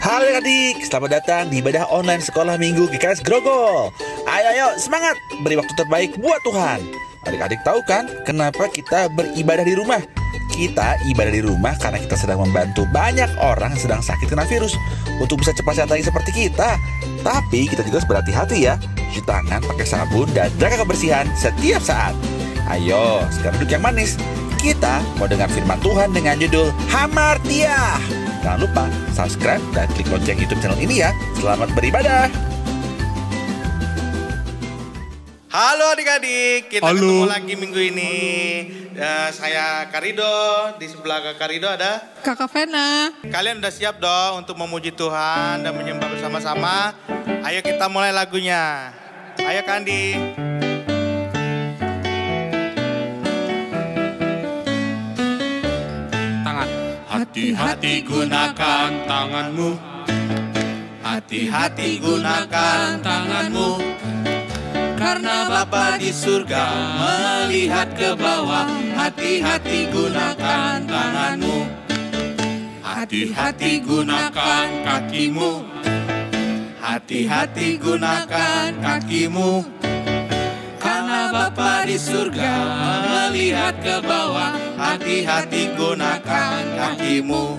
Halo adik, selamat datang di ibadah online sekolah minggu GKS Grogol. Ayo semangat, beri waktu terbaik buat Tuhan. Adik-adik tahu kan kenapa kita beribadah di rumah? Kita ibadah di rumah karena kita sedang membantu banyak orang yang sedang sakit kena virus untuk bisa cepat sehat lagi seperti kita. Tapi kita juga harus berhati-hati ya, cuci tangan pakai sabun dan jaga kebersihan setiap saat. Ayo, sekarang duduk yang manis. Kita mau dengar firman Tuhan dengan judul Hamartia. Jangan lupa subscribe dan klik lonceng YouTube channel ini ya. Selamat beribadah. Halo adik-adik, kita Halo. ketemu lagi minggu ini. Saya Karido, di sebelah Kak Karido ada Kakak Vena. Kalian udah siap dong untuk memuji Tuhan dan menyembah bersama-sama? Ayo kita mulai lagunya. Ayo Kandi. Tangan. Hati-hati gunakan tanganmu. Hati-hati gunakan tanganmu. Karena Bapa di surga melihat ke bawah. Hati-hati gunakan tanganmu. Hati-hati gunakan kakimu. Hati-hati gunakan kakimu. Karena Bapa di surga melihat ke bawah. Hati-hati gunakan kakimu.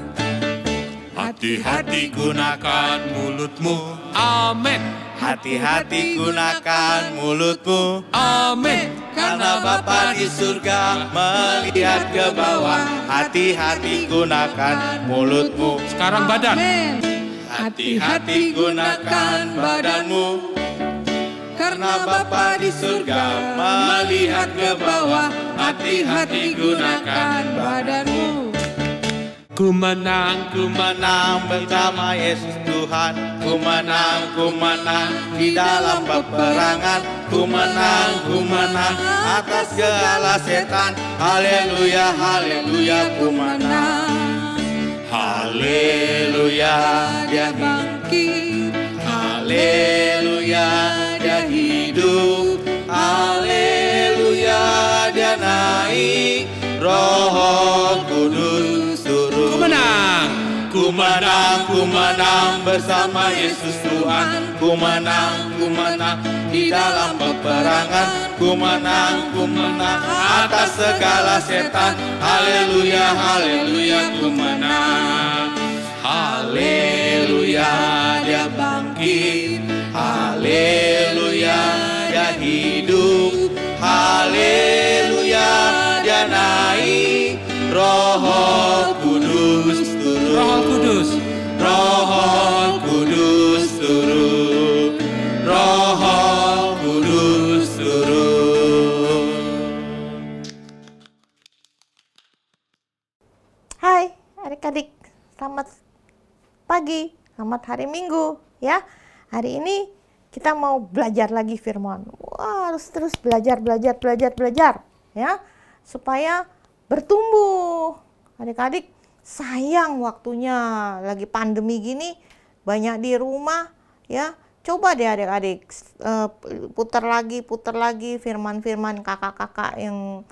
Hati-hati gunakan mulutmu. Amin. Hati-hati gunakan mulutmu. Amin. Karena Bapa di surga melihat ke bawah. Hati-hati gunakan mulutmu. Sekarang badan. Hati-hati gunakan badanmu. Karena Bapa di surga melihat ke bawah. Hati-hati gunakan badanmu. Ku menang bersama Yesus Tuhan. Ku menang di dalam peperangan. Ku menang atas segala setan. Haleluya, haleluya, ku menang. Haleluya, dia bangkit. Haleluya, dia hidup. Haleluya, dia naik. Roh Kudus turun. Ku menang bersama Yesus Tuhan. Ku menang di dalam peperangan. Ku menang atas segala setan. Haleluya, haleluya, ku menang. Haleluya, dia bangkit. Haleluya, dia hidup. Haleluya, dia naik. Roh Kudus turun. Roh Kudus. Roh Kudus turun. Roh Kudus turun. Hai adik-adik, selamat pagi, selamat hari Minggu ya. Hari ini kita mau belajar lagi firman. Wah, harus terus belajar ya, supaya bertumbuh. Adik-adik, sayang waktunya lagi pandemi gini, banyak di rumah ya. Coba deh adik-adik putar lagi firman-firman kakak-kakak yang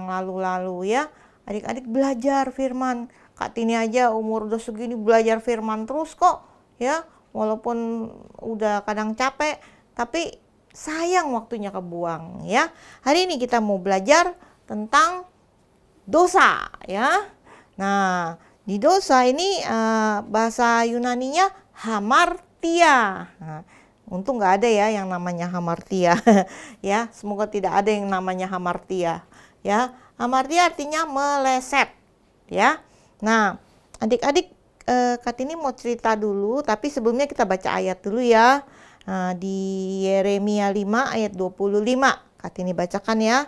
lalu-lalu ya. Adik-adik belajar firman. Kak Tini aja umur udah segini belajar firman terus kok ya. Walaupun udah kadang capek, tapi sayang waktunya kebuang ya. Hari ini kita mau belajar tentang dosa ya. Nah, di dosa ini bahasa Yunaninya hamartia. Nah, untung nggak ada ya yang namanya hamartia ya. Semoga tidak ada yang namanya hamartia ya. Hamartia artinya meleset ya. Nah, adik-adik Kartini mau cerita dulu, tapi sebelumnya kita baca ayat dulu ya. Nah, di Yeremia 5 ayat 25. Kartini bacakan ya.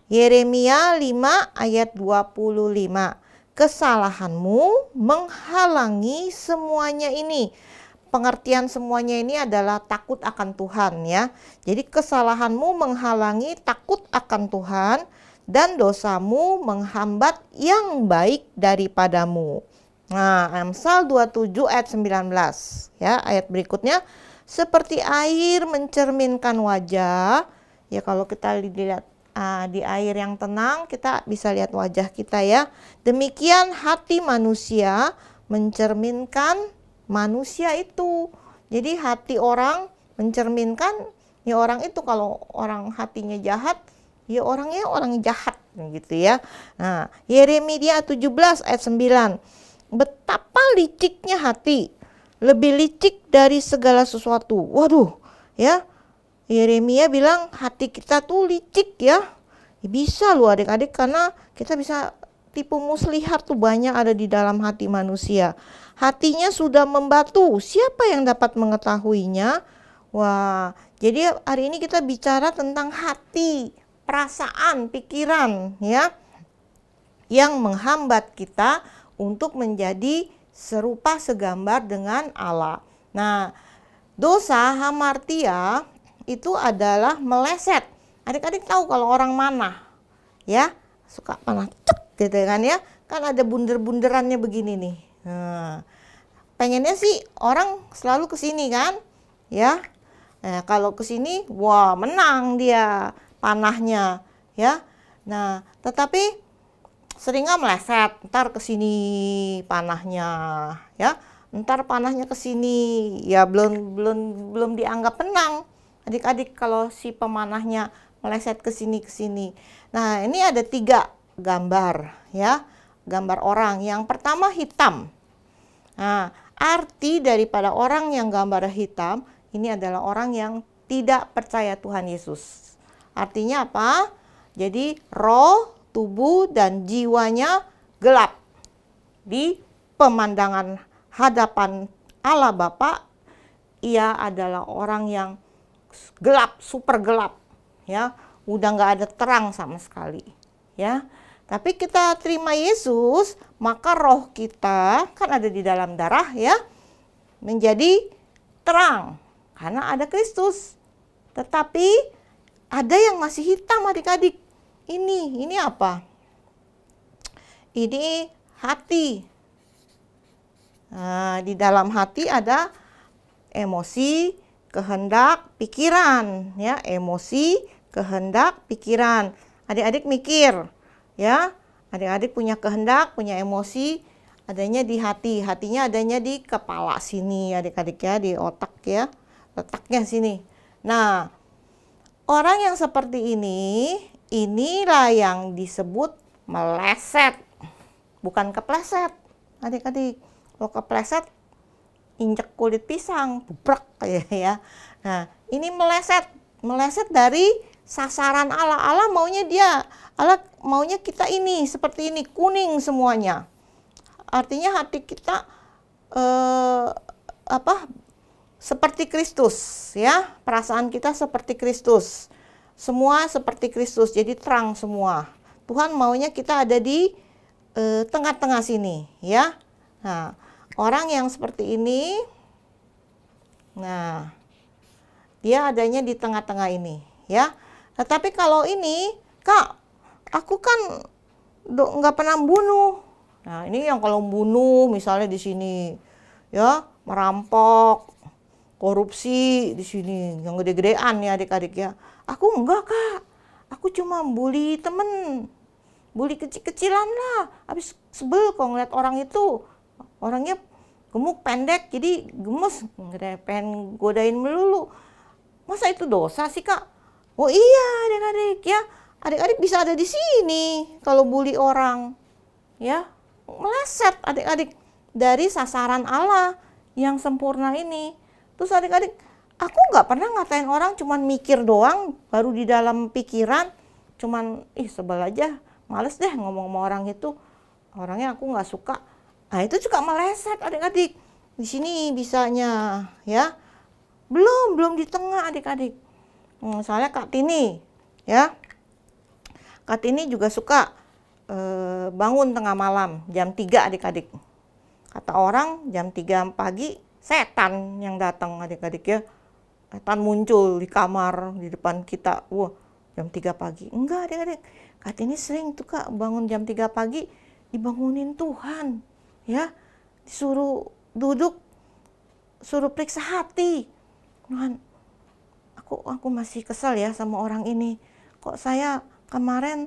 Yeremia 5 ayat 25. Kesalahanmu menghalangi semuanya ini. Pengertian semuanya ini adalah takut akan Tuhan ya. Jadi kesalahanmu menghalangi takut akan Tuhan dan dosamu menghambat yang baik daripadamu. Nah, Amsal 27 ayat 19 ya. Ayat berikutnya, seperti air mencerminkan wajah. Ya, kalau kita lihat di air yang tenang kita bisa lihat wajah kita ya. Demikian hati manusia mencerminkan manusia itu. Jadi hati orang mencerminkan ya orang itu. Kalau orang hatinya jahat, ya orangnya orang jahat gitu ya. Nah, Yeremia 17 ayat 9. Betapa liciknya hati, lebih licik dari segala sesuatu. Waduh, ya. Yeremia bilang hati kita tuh licik ya. Bisa loh adik-adik, karena kita bisa tipu muslihat tuh banyak ada di dalam hati manusia. Hatinya sudah membatu, siapa yang dapat mengetahuinya? Wah, jadi hari ini kita bicara tentang hati, perasaan, pikiran ya, yang menghambat kita untuk menjadi serupa segambar dengan Allah. Nah, dosa hamartia itu adalah meleset. Adik-adik tahu kalau orang mana ya, suka panah cek gitu kan ya, kan ada bunder-bunderannya begini nih. Nah, pengennya sih orang selalu ke sini kan ya. Nah, kalau ke sini wah menang dia panahnya ya. Nah, tetapi seringnya meleset, ntar ke sini panahnya ya. Ntar panahnya ke sini ya, belum dianggap menang. Adik-adik kalau si pemanahnya meleset ke sini. Nah, ini ada 3 gambar ya, gambar orang. Yang pertama hitam. Nah, arti daripada orang yang gambar hitam ini adalah orang yang tidak percaya Tuhan Yesus. Artinya apa? Jadi roh, tubuh dan jiwanya gelap di pemandangan hadapan Allah Bapa. Ia adalah orang yang gelap, super gelap ya, udah nggak ada terang sama sekali ya. Tapi kita terima Yesus, maka roh kita kan ada di dalam darah ya, menjadi terang karena ada Kristus. Tetapi ada yang masih hitam adik-adik. Ini apa? Ini hati. Nah, di dalam hati ada emosi, kehendak, pikiran ya, emosi, kehendak, pikiran. Adik-adik mikir ya, adik-adik punya kehendak, punya emosi, adanya di hati. Hatinya adanya di kepala sini adik-adik ya, di otak ya, letaknya sini. Nah, orang yang seperti ini, inilah yang disebut meleset, bukan kepleset adik-adik. Kalau kepleset injek kulit pisang, bubrak kayak ya. Nah, ini meleset dari sasaran Allah. Allah maunya kita ini seperti ini, kuning semuanya. Artinya hati kita seperti Kristus ya, perasaan kita seperti Kristus. Semua seperti Kristus, jadi terang semua. Tuhan maunya kita ada di tengah-tengah sini ya. Nah, orang yang seperti ini, nah, dia adanya di tengah-tengah ini ya. Tetapi kalau ini, Kak, aku kan nggak pernah bunuh. Nah, ini yang kalau bunuh misalnya di sini ya, merampok, korupsi di sini, yang gede-gedean ya adik-adik ya. Aku enggak, Kak. Aku cuma bully temen, bully kecil-kecilan lah. Habis sebel kok ngeliat orang itu. Orangnya gemuk, pendek, jadi gemes, pengen godain melulu. Masa itu dosa sih, Kak? Oh iya adik-adik ya, adik-adik bisa ada di sini kalau bully orang ya, meleset adik-adik dari sasaran Allah yang sempurna ini. Terus adik-adik, aku nggak pernah ngatain orang, cuman mikir doang, baru di dalam pikiran cuman sebel aja, males deh ngomong sama orang itu, orangnya aku nggak suka. Nah, itu juga meleset adik-adik. Di sini bisanya ya. Belum di tengah adik-adik. Misalnya Kak Tini ya. Kak Tini juga suka bangun tengah malam jam 3 adik-adik. Kata orang jam 3 pagi setan yang datang adik-adik ya. Setan muncul di kamar di depan kita. Wah, jam 3 pagi. Enggak adik-adik. Kak Tini sering tuh Kak bangun jam 3 pagi dibangunin Tuhan. Ya, disuruh duduk, suruh periksa hati. Tuhan, aku masih kesal ya sama orang ini. Kok saya kemarin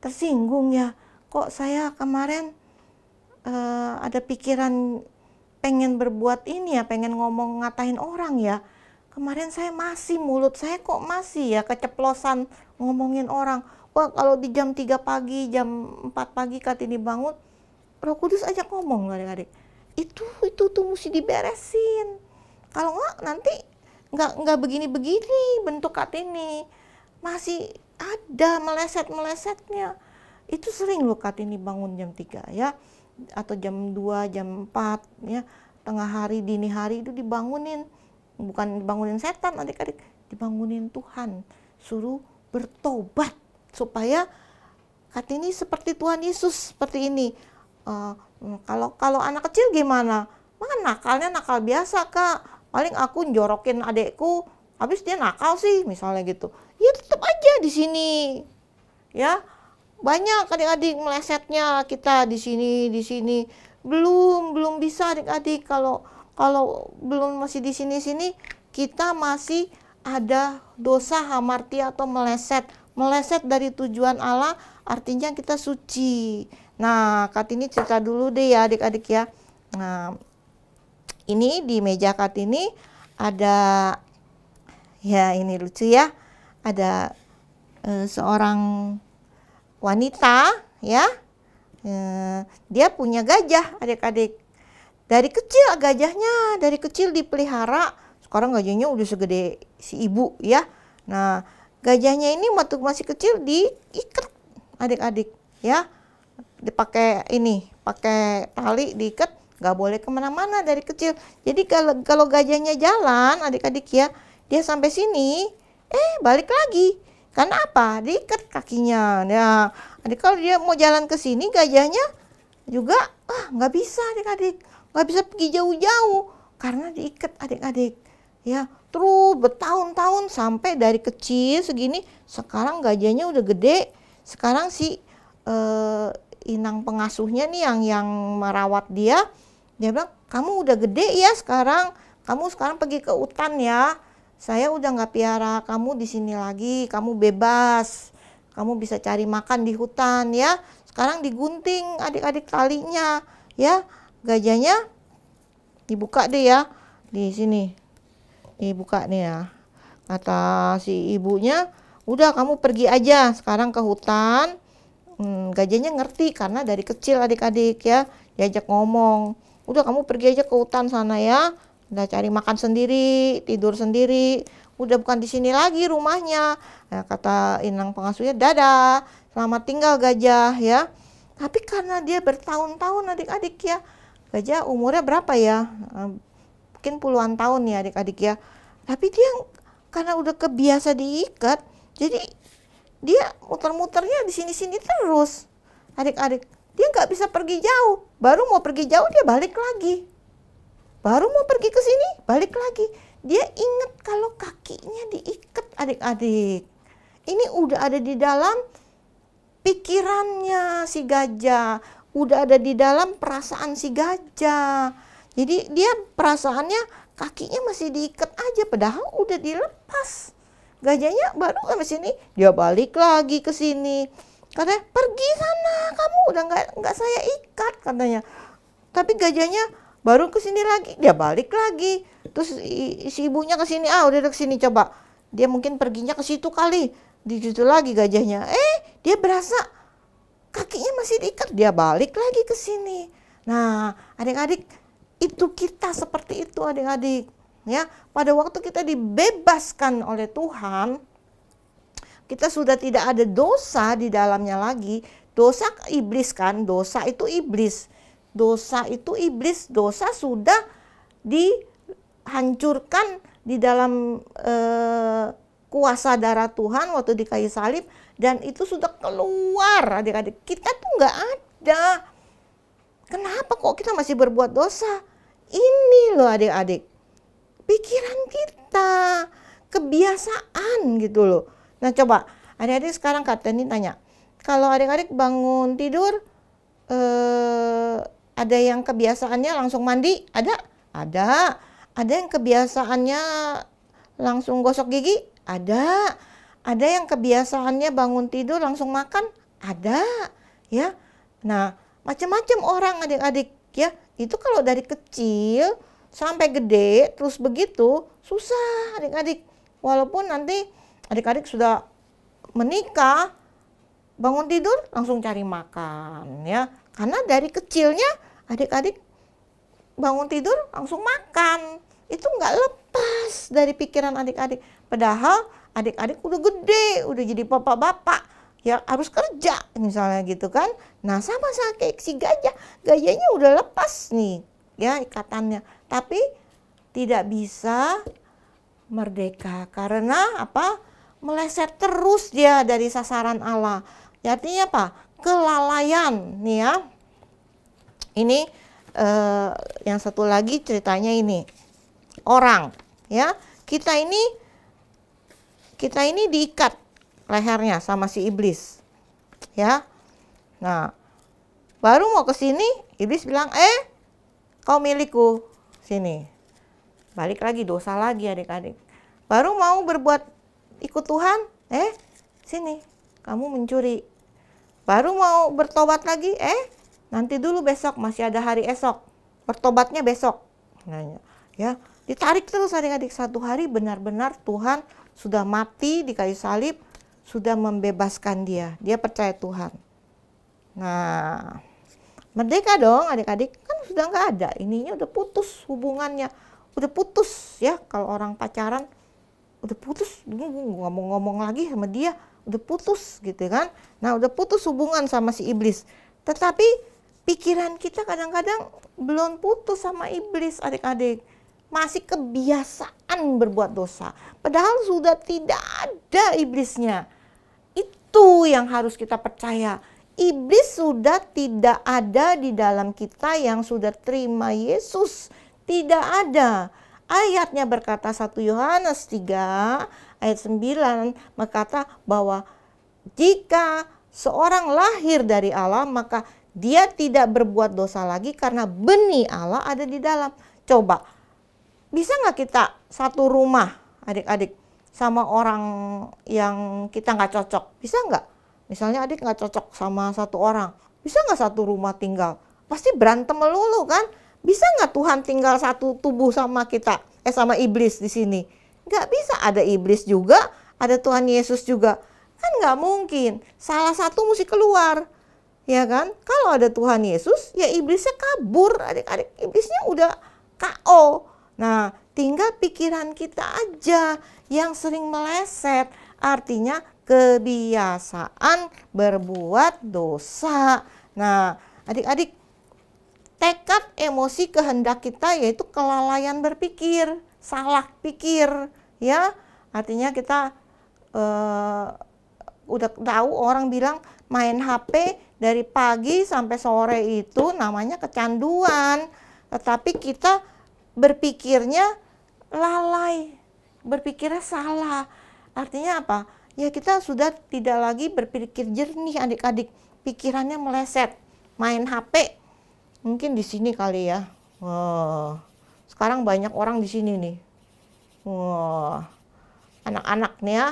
tersinggung ya? Kok saya kemarin ada pikiran pengen berbuat ini ya, pengen ngomong ngatain orang ya. Kemarin saya masih, mulut saya kok masih ya keceplosan ngomongin orang. Wah, kalau di jam 3 pagi, jam 4 pagi Kartini bangun, Roh Kudus ajak ngomong adik-adik. Itu tuh mesti diberesin. Kalau nggak nanti nggak begini-begini bentuk Kartini. Masih ada meleset-melesetnya. Itu sering loh Kartini bangun jam 3 ya. Atau jam 2, jam 4 ya. Tengah hari, dini hari itu dibangunin. Bukan dibangunin setan adik-adik, dibangunin Tuhan. Suruh bertobat supaya Kartini seperti Tuhan Yesus seperti ini. Kalau anak kecil gimana? Maka nakalnya nakal biasa Kak. Paling aku njorokin adekku, habis dia nakal sih misalnya gitu. Ya tetap aja di sini. Ya. Banyak adik-adik melesetnya kita di sini. Belum bisa adik-adik kalau belum masih di sini kita masih ada dosa hamartia atau meleset dari tujuan Allah, artinya kita suci. Nah, Kartini cerita dulu deh ya adik-adik ya. Nah, ini di meja Kartini ada, ya ini lucu ya, ada seorang wanita ya, dia punya gajah adik-adik. Dari kecil dipelihara. Sekarang gajahnya udah segede si ibu ya. Nah, gajahnya ini waktu masih kecil diikat adik-adik ya. Dipakai pakai tali diikat, nggak boleh kemana-mana dari kecil. Jadi kalau gajahnya jalan adik-adik ya, dia sampai sini, balik lagi. Karena apa? Diikat kakinya. Nah, adik kalau dia mau jalan ke sini, gajahnya juga nggak bisa adik-adik, nggak bisa pergi jauh-jauh karena diikat adik-adik. Ya, terus bertahun-tahun sampai dari kecil segini, sekarang gajahnya udah gede. Sekarang si inang pengasuhnya nih yang merawat dia bilang, kamu udah gede ya sekarang, kamu sekarang pergi ke hutan ya. Saya udah nggak piara kamu di sini lagi, kamu bebas, kamu bisa cari makan di hutan ya. Sekarang digunting adik-adik talinya ya, gajahnya dibuka deh ya, di sini dibuka nih ya. Kata si ibunya, udah kamu pergi aja sekarang ke hutan. Gajahnya ngerti karena dari kecil adik-adik ya diajak ngomong, udah kamu pergi aja ke hutan sana ya. Udah cari makan sendiri, tidur sendiri, udah bukan di sini lagi rumahnya. Nah, kata inang pengasuhnya, dadah, selamat tinggal gajah ya. Tapi karena dia bertahun-tahun adik-adik ya, gajah umurnya berapa ya? Mungkin puluhan tahun ya adik-adik ya. Tapi dia karena udah kebiasa diikat, jadi dia muter-muternya di sini-sini terus adik-adik. Dia nggak bisa pergi jauh, baru mau pergi jauh dia balik lagi. Baru mau pergi ke sini, balik lagi. Dia ingat kalau kakinya diikat adik-adik. Ini udah ada di dalam pikirannya si gajah. Udah ada di dalam perasaan si gajah. Jadi dia perasaannya kakinya masih diikat aja. Padahal udah dilepas. Gajahnya baru sampai sini, dia balik lagi ke sini. Katanya, pergi sana, kamu udah nggak saya ikat katanya. Tapi gajahnya baru ke sini lagi, dia balik lagi. Terus si ibunya ke sini, udah ke sini coba. Dia mungkin perginya ke situ kali. Di situ lagi gajahnya. Dia berasa kakinya masih diikat, dia balik lagi ke sini. Nah, adik-adik, itu kita seperti itu adik-adik. Ya, pada waktu kita dibebaskan oleh Tuhan, kita sudah tidak ada dosa di dalamnya lagi. Dosa iblis kan, dosa itu iblis. Dosa itu iblis, dosa sudah dihancurkan di dalam kuasa darah Tuhan waktu di kayu salib, dan itu sudah keluar adik-adik. Kita tuh nggak ada. Kenapa kok kita masih berbuat dosa? Ini loh adik-adik, pikiran kita, kebiasaan gitu loh. Nah coba adik-adik sekarang Kartini tanya, kalau adik-adik bangun tidur, ada yang kebiasaannya langsung mandi? Ada. Ada yang kebiasaannya langsung gosok gigi? Ada. Ada yang kebiasaannya bangun tidur langsung makan? Ada. Ya. Nah, macam-macam orang adik-adik ya. Itu kalau dari kecil sampai gede terus begitu susah adik-adik. Walaupun nanti adik-adik sudah menikah, bangun tidur langsung cari makan ya. Karena dari kecilnya adik-adik bangun tidur langsung makan. Itu nggak lepas dari pikiran adik-adik. Padahal adik-adik udah gede, udah jadi bapak-bapak, ya harus kerja misalnya gitu kan. Nah sama kayak si gajah, gajahnya udah lepas nih ya ikatannya, tapi tidak bisa merdeka karena apa? Meleset terus dia dari sasaran Allah. Ya, artinya apa? Kelalaian nih ya. Ini yang satu lagi ceritanya ini orang ya, kita ini diikat lehernya sama si iblis ya. Nah baru mau ke sini iblis bilang kau milikku, sini. Balik lagi dosa lagi adik-adik. Baru mau berbuat ikut Tuhan, sini kamu mencuri. Baru mau bertobat lagi, nanti dulu besok, masih ada hari esok, bertobatnya besok. Nah, ya ditarik terus adik-adik. Satu hari benar-benar Tuhan sudah mati di kayu salib, sudah membebaskan dia. Dia percaya Tuhan. Nah, merdeka dong adik-adik, kan sudah nggak ada, ininya udah putus hubungannya, udah putus ya. Kalau orang pacaran udah putus, ngomong-ngomong lagi sama dia, udah putus gitu kan. Nah udah putus hubungan sama si iblis, tetapi pikiran kita kadang-kadang belum putus sama iblis adik-adik, masih kebiasaan berbuat dosa, padahal sudah tidak ada iblisnya. Itu yang harus kita percaya. Iblis sudah tidak ada di dalam kita yang sudah terima Yesus. Tidak ada. Ayatnya berkata 1 Yohanes 3 ayat 9 berkata bahwa jika seorang lahir dari Allah maka dia tidak berbuat dosa lagi karena benih Allah ada di dalam. Coba, bisa nggak kita satu rumah adik-adik sama orang yang kita nggak cocok? Bisa nggak? Misalnya adik nggak cocok sama satu orang, bisa nggak satu rumah tinggal? Pasti berantem melulu kan? Bisa nggak Tuhan tinggal satu tubuh sama kita, sama iblis di sini? Nggak bisa, ada iblis juga, ada Tuhan Yesus juga. Kan nggak mungkin, salah satu mesti keluar. Ya kan? Kalau ada Tuhan Yesus, ya iblisnya kabur adik-adik. Iblisnya udah KO. Nah, tinggal pikiran kita aja yang sering meleset. Artinya kebiasaan berbuat dosa. Nah, adik-adik, tekad, emosi, kehendak kita yaitu kelalaian berpikir, salah pikir, ya. Artinya kita udah tahu, orang bilang main HP dari pagi sampai sore itu namanya kecanduan. Tetapi kita berpikirnya lalai, berpikirnya salah. Artinya apa? Ya kita sudah tidak lagi berpikir jernih adik-adik, pikirannya meleset, main HP. Mungkin di sini kali ya. Wah, sekarang banyak orang di sini nih. Wah, anak-anak nih ya,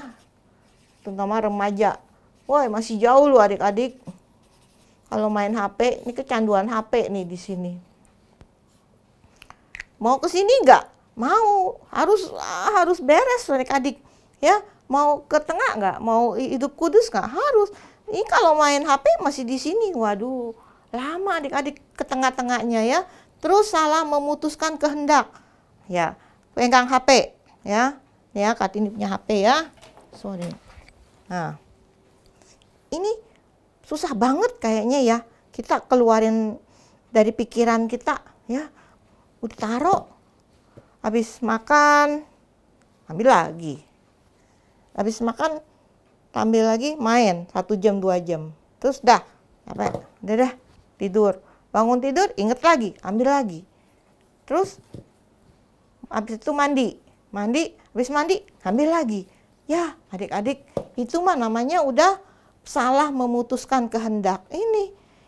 terutama remaja. Wah, masih jauh loh adik-adik. Kalau main HP, ini kecanduan HP nih di sini. Mau ke sini nggak? Mau, harus beres adik-adik. Ya, mau ke tengah nggak? Mau hidup kudus nggak? Harus. Ini kalau main HP masih di sini, waduh, lama adik-adik ke tengah-tengahnya ya. Terus salah memutuskan kehendak. Ya, pegang HP ya. Ya, Kartini punya HP ya. Sorry. Nah, ini susah banget kayaknya ya. Kita keluarin dari pikiran kita ya. Udah taruh, habis makan, ambil lagi. Habis makan, ambil lagi, main 1 jam 2 jam. Terus udah tidur. Bangun tidur, inget lagi, ambil lagi. Terus habis itu mandi, habis mandi, ambil lagi. Ya adik-adik, itu mah namanya udah salah memutuskan kehendak.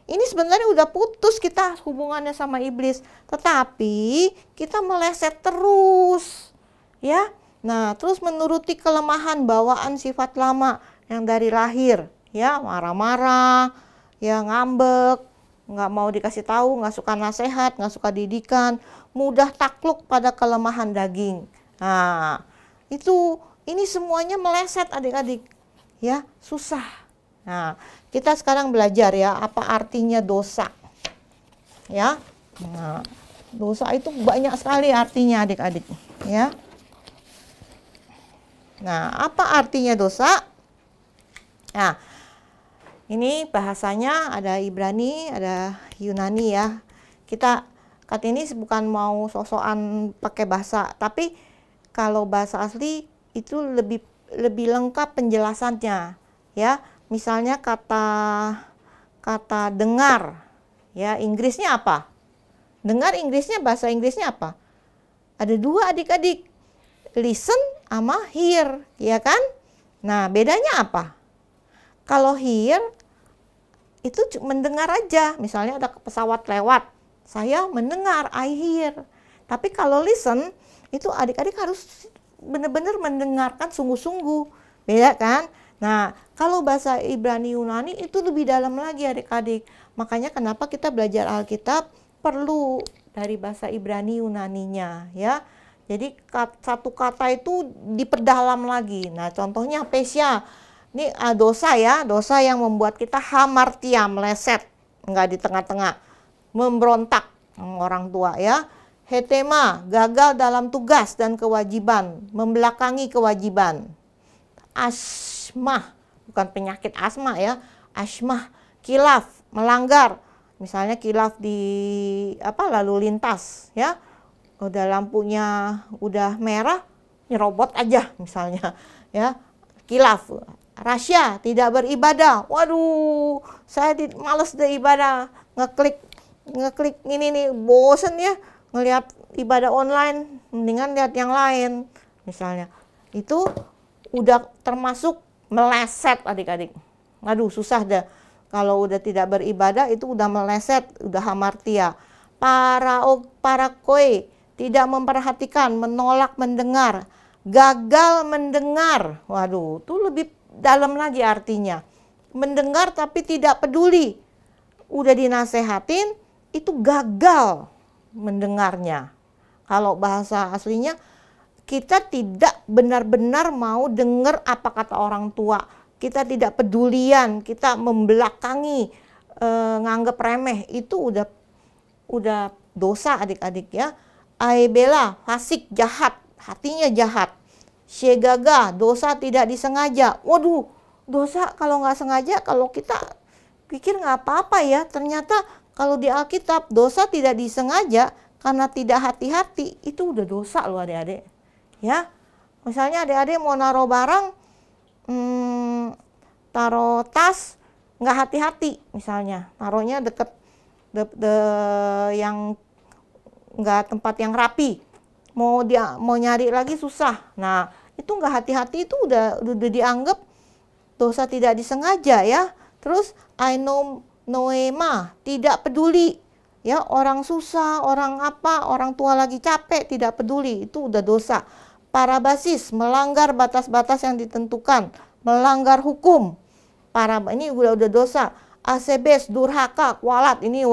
Ini sebenarnya udah putus kita hubungannya sama iblis, tetapi kita meleset terus, ya. Nah, terus menuruti kelemahan bawaan sifat lama yang dari lahir, ya, marah-marah, ya, ngambek, nggak mau dikasih tahu, nggak suka nasihat, nggak suka didikan, mudah takluk pada kelemahan daging. Nah, ini semuanya meleset adik-adik, ya, susah. Nah, kita sekarang belajar ya, apa artinya dosa, ya. Nah, dosa itu banyak sekali artinya adik-adik, ya. Nah, apa artinya dosa? Nah, ini bahasanya ada Ibrani, ada Yunani ya. Kita kata ini bukan mau sosokan pakai bahasa, tapi kalau bahasa asli itu lebih lengkap penjelasannya, ya. Misalnya kata dengar, ya, Inggrisnya apa? Dengar Inggrisnya, bahasa Inggrisnya apa? Ada dua adik-adik, listen sama hear, ya kan? Nah, bedanya apa? Kalau hear itu mendengar aja, misalnya ada pesawat lewat, saya mendengar, I hear. Tapi kalau listen itu adik-adik harus benar-benar mendengarkan sungguh-sungguh, beda kan? Nah, kalau bahasa Ibrani Yunani itu lebih dalam lagi adik-adik. Makanya kenapa kita belajar Alkitab perlu dari bahasa Ibrani Yunaninya, ya. Jadi satu kata itu diperdalam lagi. Nah, contohnya pesia. Ini dosa ya, dosa yang membuat kita hamartia, meleset, enggak di tengah-tengah, memberontak orang tua ya. Hetema, gagal dalam tugas dan kewajiban, membelakangi kewajiban. Asmah, bukan penyakit asma ya, asmah, kilaf, melanggar. Misalnya kilaf di lalu lintas ya. Udah lampunya udah merah, nyerobot aja misalnya ya. Kilaf. Rasya, tidak beribadah. Waduh, saya males deh ibadah. Ngeklik ini nih, bosen ya ngelihat ibadah online, mendingan lihat yang lain misalnya. Itu udah termasuk meleset adik-adik. Aduh, susah dah. Kalau udah tidak beribadah itu udah meleset, udah hamartia. Para koi, tidak memperhatikan, menolak mendengar, gagal mendengar. Waduh, itu lebih dalam lagi artinya. Mendengar tapi tidak peduli. Udah dinasehatin, itu gagal mendengarnya. Kalau bahasa aslinya, kita tidak benar-benar mau dengar apa kata orang tua. Kita tidak pedulian, kita membelakangi, nganggep remeh. Itu udah dosa adik-adik ya. Aebela, fasik, jahat, hatinya jahat. Syegaga, dosa tidak disengaja. Waduh, dosa kalau nggak sengaja, kalau kita pikir nggak apa-apa ya. Ternyata kalau di Alkitab, dosa tidak disengaja karena tidak hati-hati. Itu udah dosa loh adik-adik. Ya, misalnya adik-adik mau naruh barang, taruh tas, nggak hati-hati. Misalnya, taruhnya deket yang nggak tempat yang rapi. Mau nyari lagi susah. Nah, itu nggak hati-hati itu udah dianggap dosa tidak disengaja ya. Terus noema, tidak peduli ya, orang susah, orang tua lagi capek, tidak peduli, itu udah dosa. Parabasis, melanggar batas-batas yang ditentukan, melanggar hukum. Ini udah dosa. Asebes, durhaka, kualat, ini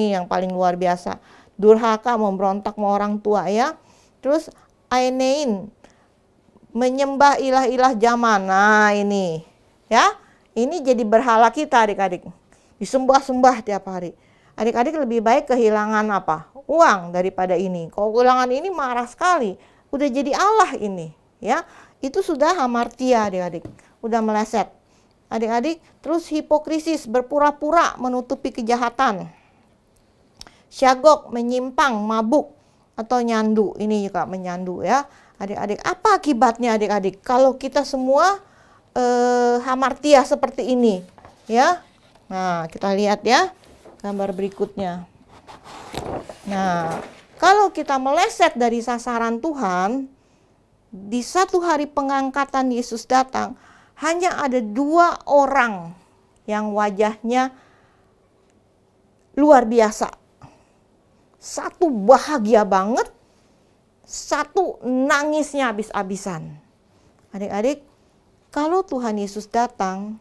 yang paling luar biasa. Durhaka, memberontak sama orang tua ya. Terus ainein, menyembah ilah-ilah zaman. Nah, ini ya. Ini jadi berhala kita adik-adik. Disembah-sembah tiap hari. Adik-adik lebih baik kehilangan apa? Uang daripada ini. Kalau kehilangan ini marah sekali. Udah jadi Allah ini, ya. Itu sudah hamartia adik-adik. Udah meleset. Adik-adik, terus hipokrisis, berpura-pura menutupi kejahatan. Syagok, menyimpang, mabuk atau nyandu. Ini juga menyandu ya. Adik-adik, apa akibatnya adik-adik kalau kita semua hamartia seperti ini, ya? Nah, kita lihat ya gambar berikutnya. Nah, kalau kita meleset dari sasaran Tuhan, di satu hari pengangkatan Yesus datang, hanya ada 2 orang yang wajahnya luar biasa. Satu bahagia banget, satu nangisnya habis-habisan. Adik-adik, kalau Tuhan Yesus datang,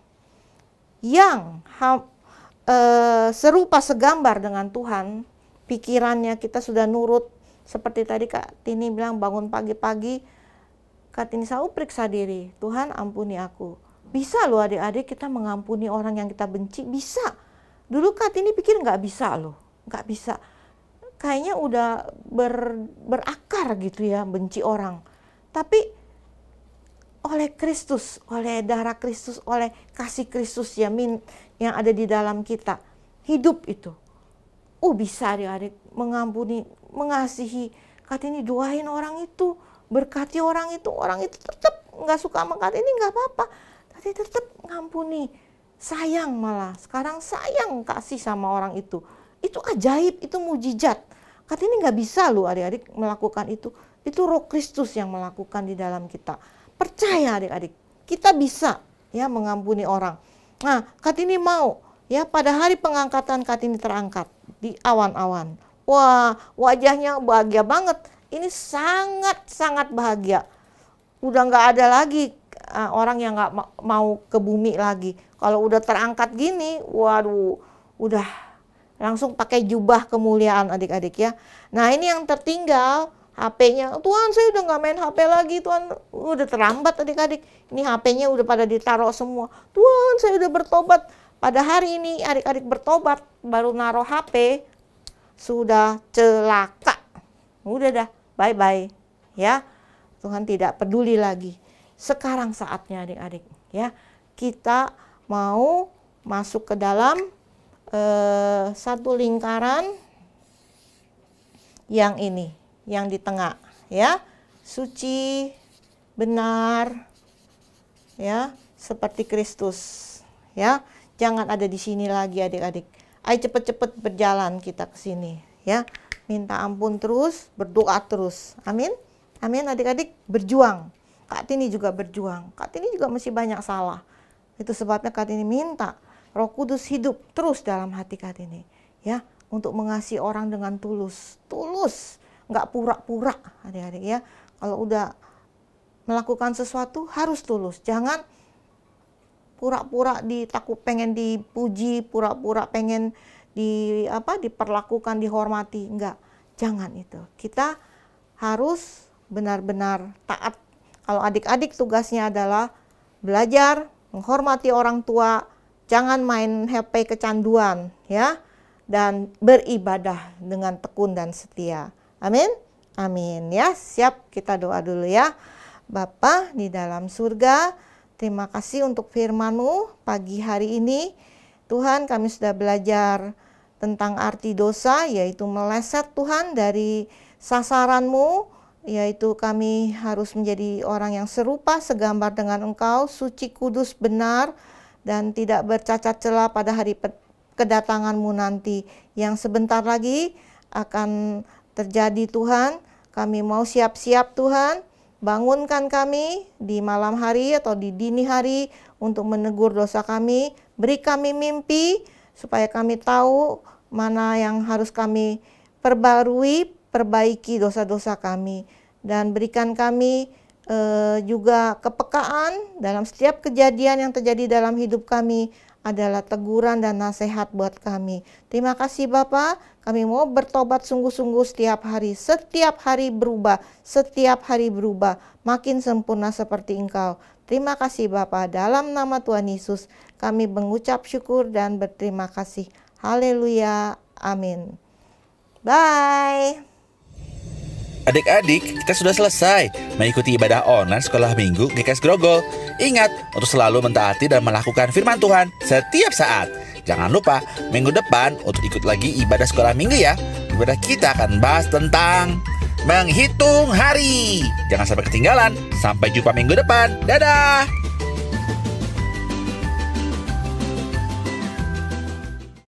yang serupa segambar dengan Tuhan, pikirannya kita sudah nurut. Seperti tadi Kak Tini bilang, bangun pagi-pagi, Kak Tini selalu periksa diri, Tuhan ampuni aku. Bisa loh adik-adik kita mengampuni orang yang kita benci, bisa. Dulu Kak Tini pikir nggak bisa loh, nggak bisa. Kayaknya udah berakar gitu ya, benci orang. Tapi oleh Kristus, oleh darah Kristus, oleh kasih Kristus yang ada di dalam kita, hidup itu. Bisa adik-adik mengampuni, mengasihi. Kak Tini doain orang itu, berkati orang itu tetap nggak suka sama Kak Tini nggak apa-apa, tapi tetap ngampuni, sayang malah. Sekarang sayang kasih sama orang itu ajaib, itu mujizat. Kak Tini nggak bisa loh adik-adik melakukan itu Roh Kristus yang melakukan di dalam kita. Percaya adik-adik, kita bisa ya mengampuni orang. Nah, Kak Tini mau ya pada hari pengangkatan Kak Tini terangkat di awan-awan. Wah, wajahnya bahagia banget. Ini sangat-sangat bahagia. Udah nggak ada lagi orang yang nggak mau ke bumi lagi. Kalau udah terangkat gini, waduh, udah langsung pakai jubah kemuliaan adik-adik ya. Nah, ini yang tertinggal HP-nya, Tuhan saya udah nggak main HP lagi, Tuhan udah terlambat adik-adik. Ini HP-nya udah pada ditaruh semua. Tuhan saya udah bertobat. Pada hari ini adik-adik bertobat, baru naruh HP, sudah celaka. Udah dah, bye-bye. Ya, Tuhan tidak peduli lagi. Sekarang saatnya adik-adik ya, kita mau masuk ke dalam satu lingkaran yang ini, yang di tengah ya, suci, benar ya, seperti Kristus ya. Jangan ada di sini lagi adik-adik. Ayo cepet-cepet berjalan kita ke sini ya. Minta ampun terus, berdoa terus. Amin. Amin adik-adik, berjuang. Kak Tini juga berjuang. Kak Tini juga masih banyak salah. Itu sebabnya Kak Tini minta Roh Kudus hidup terus dalam hati Kak Tini ya, untuk mengasihi orang dengan tulus. Tulus, nggak pura-pura adik-adik ya. Kalau udah melakukan sesuatu harus tulus. Jangan pura-pura pengen dipuji, pura-pura pengen diperlakukan, dihormati. Enggak, jangan itu. Kita harus benar-benar taat. Kalau adik-adik tugasnya adalah belajar, menghormati orang tua, jangan main HP kecanduan ya, dan beribadah dengan tekun dan setia. Amin. Amin ya. Siap, kita doa dulu ya. Bapa di dalam surga, terima kasih untuk firman-Mu pagi hari ini. Tuhan, kami sudah belajar tentang arti dosa, yaitu meleset Tuhan dari sasaran-Mu, yaitu kami harus menjadi orang yang serupa segambar dengan Engkau, suci, kudus, benar, dan tidak bercacat celah pada hari kedatangan-Mu nanti yang sebentar lagi akan terjadi. Tuhan, kami mau siap-siap Tuhan. Bangunkan kami di malam hari atau di dini hari untuk menegur dosa kami. Beri kami mimpi supaya kami tahu mana yang harus kami perbaiki dosa-dosa kami. Dan berikan kami juga kepekaan dalam setiap kejadian yang terjadi dalam hidup kami adalah teguran dan nasihat buat kami. Terima kasih Bapa, kami mau bertobat sungguh-sungguh setiap hari berubah, makin sempurna seperti Engkau. Terima kasih Bapa, dalam nama Tuhan Yesus kami mengucap syukur dan berterima kasih. Haleluya, amin. Bye. Adik-adik, kita sudah selesai mengikuti ibadah online sekolah minggu GKS Grogol. Ingat untuk selalu mentaati dan melakukan firman Tuhan setiap saat. Jangan lupa minggu depan untuk ikut lagi ibadah sekolah minggu ya. Ibadah kita akan bahas tentang menghitung hari. Jangan sampai ketinggalan. Sampai jumpa minggu depan. Dadah.